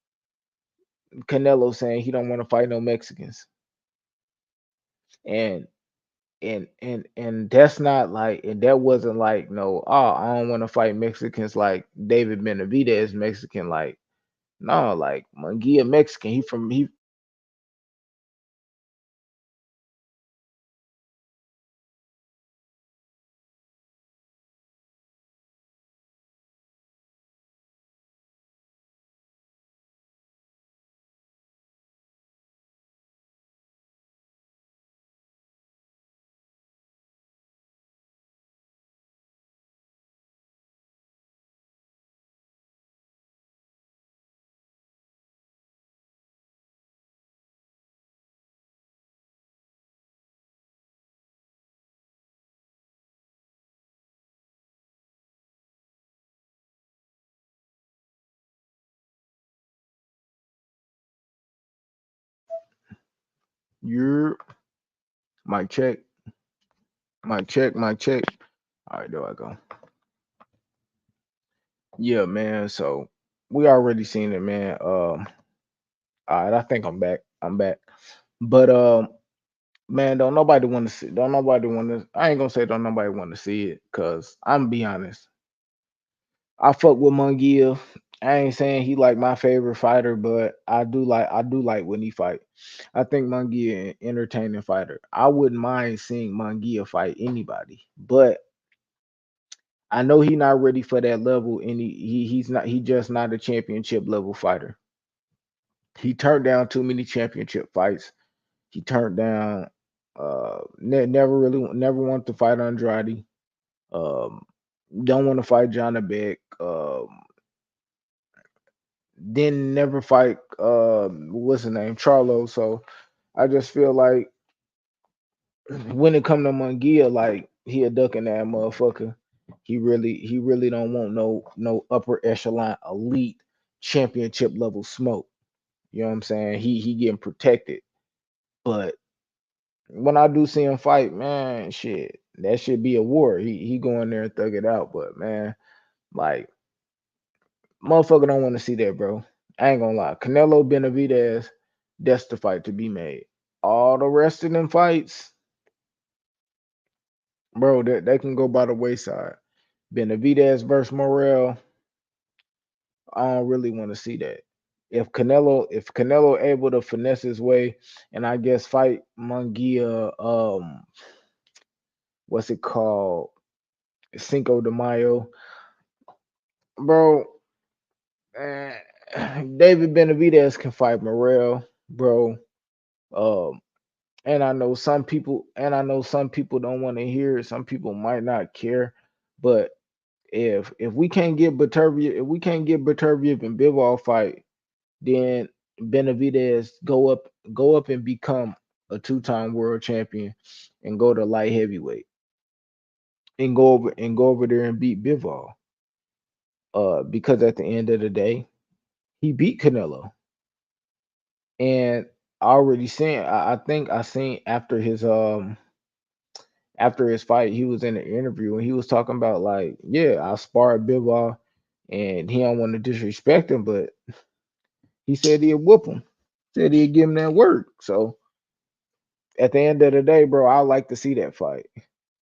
Canelo saying he don't want to fight no Mexicans, and and that's not like, and that wasn't like no, I don't want to fight Mexicans like David Benavidez Mexican, like no, like Munguia Mexican. He you're mic check, mic check, mic check. All right, there I go. Yeah, man. So we already seen it, man. All right, I think I'm back. I'm back. But man, don't nobody want to see. Don't nobody want to. I ain't gonna say don't nobody want to see it, cause I'm be honest. I fuck with Munguia. I ain't saying he like my favorite fighter, but I do like when he fight. I think Mungia an entertaining fighter. I wouldn't mind seeing Mungia fight anybody, but I know he not ready for that level, and he's just not a championship level fighter. He turned down too many championship fights. He turned down never wanted to fight Andrade. Um, don't want to fight John Beck. Didn't never fight what's his name, Charlo. So I just feel like when it come to Mungia, like he a duck in that motherfucker. He really don't want no upper echelon elite championship level smoke. You know what I'm saying? He getting protected. But when I do see him fight, man, shit, that should be a war. He go in there and thug it out. But man, like motherfucker don't want to see that, bro. I ain't gonna lie. Canelo Benavidez, that's the fight to be made. All the rest of them fights, bro, they can go by the wayside. Benavidez versus Morrell, I don't really want to see that. If Canelo able to finesse his way and I guess fight Mungia, what's it called? Cinco de Mayo, bro. eh, David Benavidez can fight Morrell, bro. Um, and I know some people don't want to hear it. Some people might not care, but if we can't get Beterbiev and Bivol fight, then Benavidez go up and become a two-time world champion and go to light heavyweight and go over there and beat Bivol. Because at the end of the day, he beat Canelo. And I already seen I think I seen after his fight, he was in an interview and he was talking about like, yeah, I sparred Bivol and he don't want to disrespect him, but he said he'd whoop him. Said he'd give him that work. So at the end of the day, bro, I like to see that fight.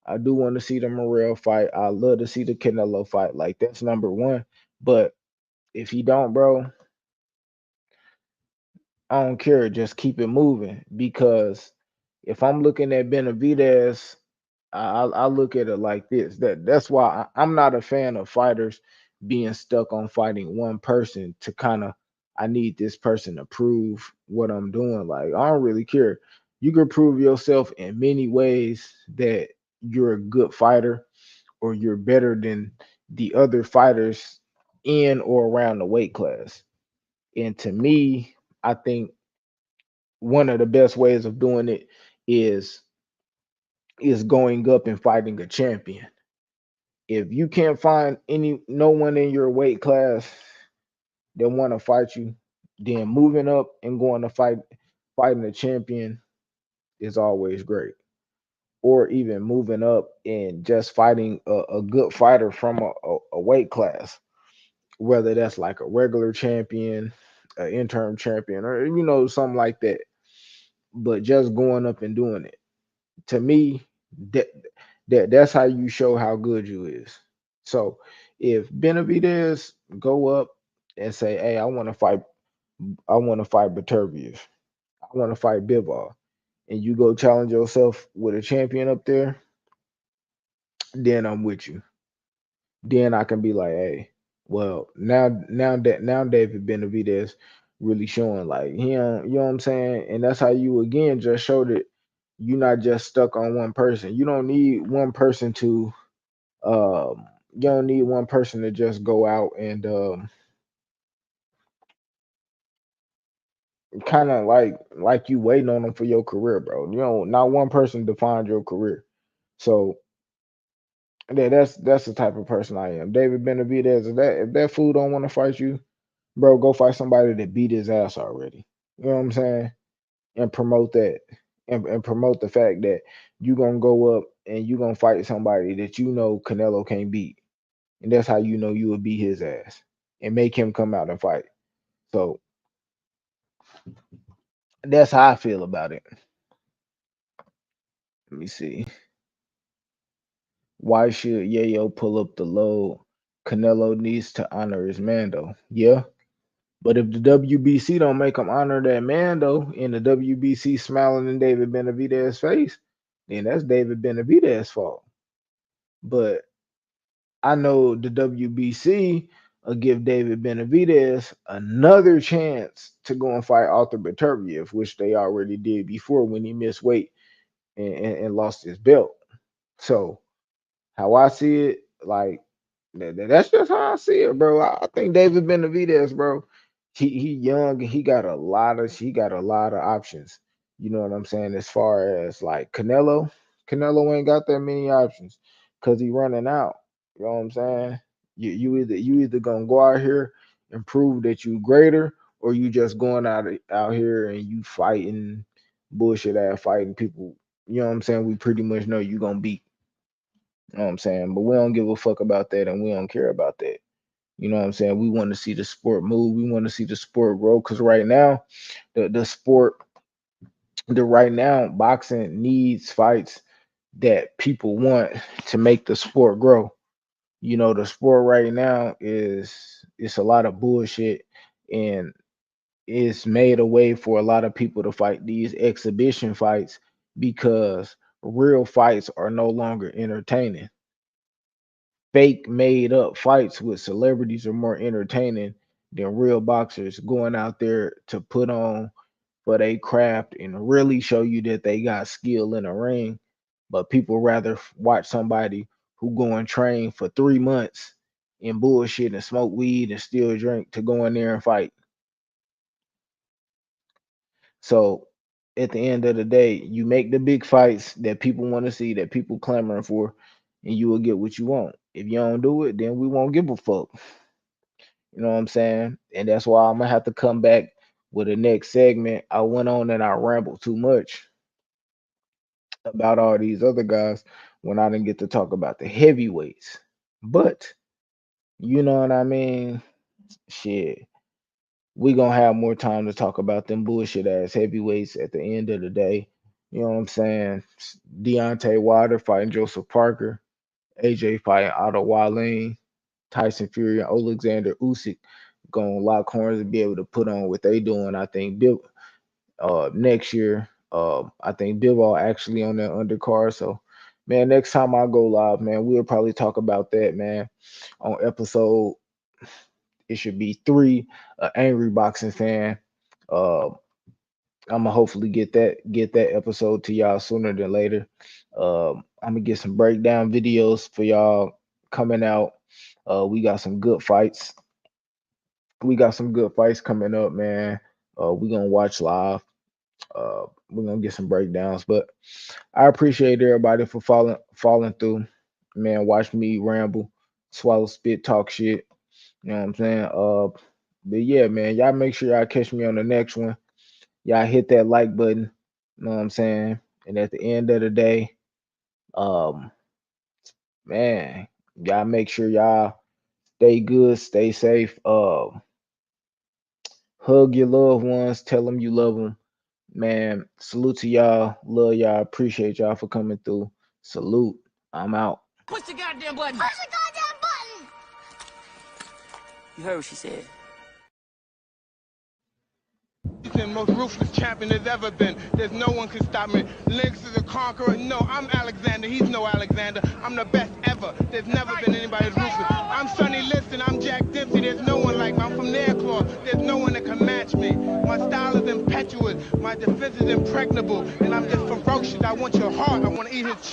I do want to see the Morrell fight. I love to see the Canelo fight. Like that's number one. But if he don't, bro, I don't care. Just keep it moving because if I'm looking at Benavidez, I look at it like this. That's why I'm not a fan of fighters being stuck on fighting one person to kind of. I need this person to prove what I'm doing. Like I don't really care. You can prove yourself in many ways that you're a good fighter or you're better than the other fighters in or around the weight class. And to me, I think one of the best ways of doing it is going up and fighting a champion. If you can't find no one in your weight class that want to fight you, then moving up and going to fighting a champion is always great. Or even moving up and just fighting a good fighter from a weight class, whether that's like a regular champion, an interim champion, or something like that. But just going up and doing it, to me, that that's how you show how good you is. So if Benavidez go up and say, "Hey, I want to fight Beterbiev, I want to fight Bivol," and you go challenge yourself with a champion up there, then I'm with you. Then I can be like, "Hey, well, now David Benavidez really showing like him, you know what I'm saying?" And that's how you again just showed it. You're not just stuck on one person. You don't need one person to you don't need one person to just go out and kind of like you waiting on them for your career, bro. Not one person defined your career. So yeah, that's the type of person I am. David Benavidez, if that fool don't want to fight you, bro, go fight somebody that beat his ass already. You know what I'm saying? And promote that. And promote the fact that you gonna go up and you gonna fight somebody that you know Canelo can't beat. And that's how you know you will beat his ass. And make him come out and fight. So that's how I feel about it. Let me see. Why should Yayo pull up the load? Canelo needs to honor his man though. Yeah. But if the WBC don't make him honor that man though, in the WBC smiling in David Benavidez's face, then that's David Benavidez's fault. But I know the WBC will give David Benavidez another chance to go and fight Arthur Beterbiev, which they already did before when he missed weight and lost his belt. So how I see it, like that's just how I see it, bro. I think David Benavidez, bro, he young and he got a lot of options. You know what I'm saying? As far as like Canelo ain't got that many options because he running out. You know what I'm saying? You either gonna go out here and prove that you greater, or you just going out here and you fighting bullshit ass fighting people. You know what I'm saying? We pretty much know you gonna beat. You know what I'm saying? But we don't give a fuck about that and we don't care about that. You know what I'm saying? We want to see the sport move. We want to see the sport grow. Cause right now, the sport, right now, boxing needs fights that people want to make the sport grow. You know, the sport right now is it's a lot of bullshit and it's made a way for a lot of people to fight these exhibition fights because real fights are no longer entertaining. Fake made up fights with celebrities are more entertaining than real boxers going out there to put on for their craft and really show you that they got skill in the ring. But people rather watch somebody who go and train for 3 months and bullshit and smoke weed and still drink to go in there and fight. So at the end of the day, you make the big fights that people want to see, that people clamoring for, and you will get what you want. If you don't do it, then we won't give a fuck. You know what I'm saying? And that's why I'm gonna have to come back with the next segment. I went on and I rambled too much about all these other guys when I didn't get to talk about the heavyweights. But you know what I mean? Shit. We gonna have more time to talk about them bullshit ass heavyweights at the end of the day. You know what I'm saying? Deontay Wilder fighting Joseph Parker, AJ fighting Otto Wallin, Tyson Fury and Alexander Usyk gonna lock horns and be able to put on what they doing. I think next year. I think Bivol actually on that undercard. So, man, next time I go live, man, we'll probably talk about that, man, on episode. It should be 3. Angry Boxing Fan. Uh, I'm gonna hopefully get that episode to y'all sooner than later. I'm gonna get some breakdown videos for y'all coming out. We got some good fights. We got some good fights coming up, man. We gonna watch live. We're gonna get some breakdowns, but I appreciate everybody for falling through. Man, watch me ramble, swallow spit, talk shit. You know what I'm saying? But yeah, man, y'all make sure y'all catch me on the next one. Y'all hit that like button. You know what I'm saying? And at the end of the day, um, man, y'all make sure y'all stay good, stay safe. Hug your loved ones, tell them you love them. Man, salute to y'all. Love y'all. Appreciate y'all for coming through. Salute. I'm out. Push the goddamn button. Push the goddamn button. You heard what she said. He's the most ruthless champion there's ever been. There's no one can stop me. Lynx is a conqueror. No, I'm Alexander. He's no Alexander. I'm the best ever. There's never been anybody as ruthless. I'm Sonny Liston. I'm Jack Dempsey. There's no one like me. I'm from their claw. There's no one that can match me. My style is impetuous. My defense is impregnable. And I'm just ferocious. I want your heart. I want to eat his children.